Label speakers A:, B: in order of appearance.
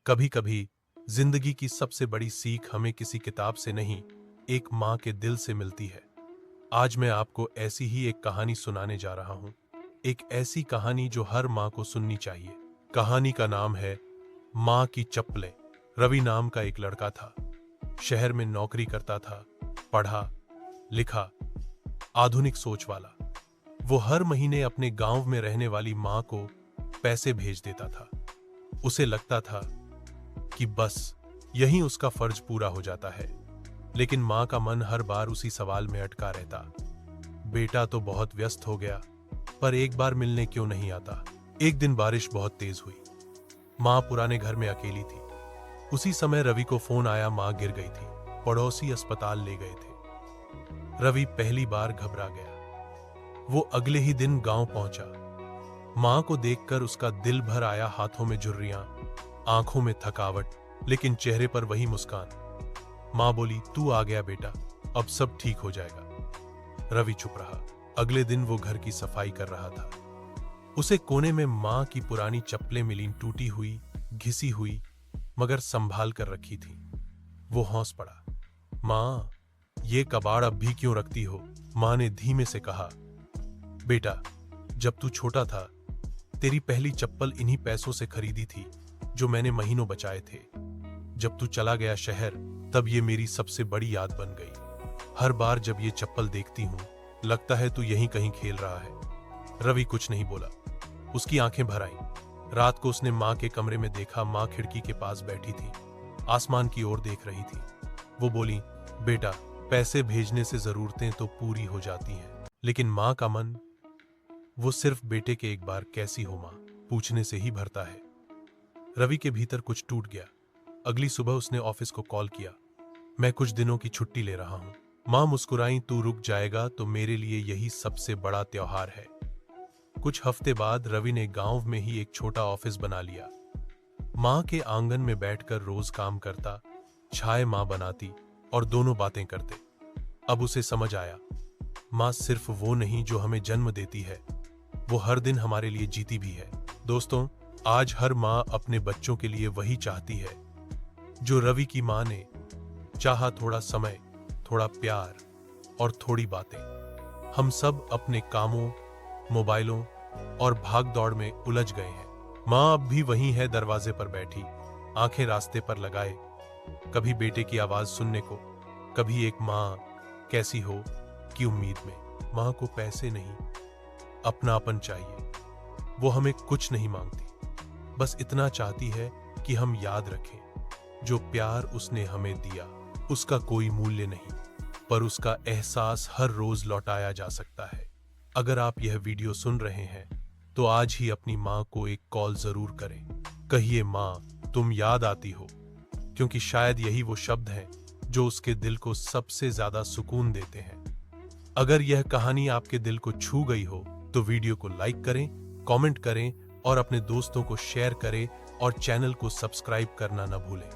A: कभी कभी जिंदगी की सबसे बड़ी सीख हमें किसी किताब से नहीं, एक माँ के दिल से मिलती है। आज मैं आपको ऐसी ही एक कहानी सुनाने जा रहा हूँ। एक ऐसी कहानी जो हर माँ को सुननी चाहिए। कहानी का नाम है माँ की चप्पलें। रवि नाम का एक लड़का था। शहर में नौकरी करता था, पढ़ा लिखा, आधुनिक सोच वाला। वो हर महीने अपने गांव में रहने वाली माँ को पैसे भेज देता था। उसे लगता था कि बस यही उसका फर्ज पूरा हो जाता है। लेकिन माँ का मन हर बार उसी सवाल में अटका रहता। बेटा तो बहुत व्यस्त हो गया, पर एक बार मिलने क्यों नहीं आता। एक दिन बारिश बहुत तेज हुई। माँ पुराने घर में अकेली थी। उसी समय रवि को फोन आया, माँ गिर गई थी, पड़ोसी अस्पताल ले गए थे। रवि पहली बार घबरा गया। वो अगले ही दिन गांव पहुंचा। माँ को देखकर उसका दिल भर आया। हाथों में झुर्रियां, आंखों में थकावट, लेकिन चेहरे पर वही मुस्कान। माँ बोली, तू आ गया बेटा, अब सब ठीक हो जाएगा। रवि चुप रहा। अगले दिन वो घर की सफाई कर रहा था। उसे कोने में माँ की पुरानी चप्पलें मिली, टूटी हुई, घिसी हुई, मगर संभाल कर रखी थी। वो हौस पड़ा। माँ, ये कबाड़ अब भी क्यों रखती हो? माँ ने धीमे से कहा, बेटा, जब तू छोटा था, तेरी पहली चप्पल इन्हीं पैसों से खरीदी थी जो मैंने महीनों बचाए थे। जब तू चला गया शहर, तब ये मेरी सबसे बड़ी याद बन गई। हर बार जब ये चप्पल देखती हूँ, लगता है तू यहीं कहीं खेल रहा है। रवि कुछ नहीं बोला। उसकी आंखें भर आईं। रात को उसने माँ के कमरे में देखा। माँ खिड़की के पास बैठी थी, आसमान की ओर देख रही थी। वो बोली, बेटा, पैसे भेजने से जरूरतें तो पूरी हो जाती हैं, लेकिन माँ का मन, वो सिर्फ बेटे के एक बार कैसी हो माँ पूछने से ही भरता है। रवि के भीतर कुछ टूट गया। अगली सुबह उसने ऑफिस को कॉल किया, मैं कुछ दिनों की छुट्टी ले रहा हूं। माँ मुस्कुराई, तू रुक जाएगा तो मेरे लिए यही सबसे बड़ा त्योहार है। कुछ हफ्ते बाद रवि ने गांव में ही एक छोटा ऑफिस बना लिया। माँ के आंगन में बैठकर रोज काम करता, चाय माँ बनाती और दोनों बातें करते। अब उसे समझ आया, माँ सिर्फ वो नहीं जो हमें जन्म देती है, वो हर दिन हमारे लिए जीती भी है। दोस्तों, आज हर माँ अपने बच्चों के लिए वही चाहती है जो रवि की माँ ने चाहा, थोड़ा समय, थोड़ा प्यार और थोड़ी बातें। हम सब अपने कामों, मोबाइलों और भाग दौड़ में उलझ गए हैं। माँ अब भी वही है, दरवाजे पर बैठी, आंखें रास्ते पर लगाए, कभी बेटे की आवाज सुनने को, कभी एक माँ कैसी हो की उम्मीद में। माँ को पैसे नहीं, अपनापन चाहिए। वो हमें कुछ नहीं मांगती, बस इतना चाहती है कि हम याद रखें, जो प्यार उसने हमें दिया उसका कोई मूल्य नहीं, पर उसका एहसास हर रोज लौटाया जा सकता है। अगर आप यह वीडियो सुन रहे हैं तो आज ही अपनी माँ को एक कॉल जरूर करें। कहिए, माँ, तुम याद आती हो, क्योंकि शायद यही वो शब्द हैं जो उसके दिल को सबसे ज्यादा सुकून देते हैं। अगर यह कहानी आपके दिल को छू गई हो तो वीडियो को लाइक करें, कमेंट करें और अपने दोस्तों को शेयर करें, और चैनल को सब्सक्राइब करना न भूलें।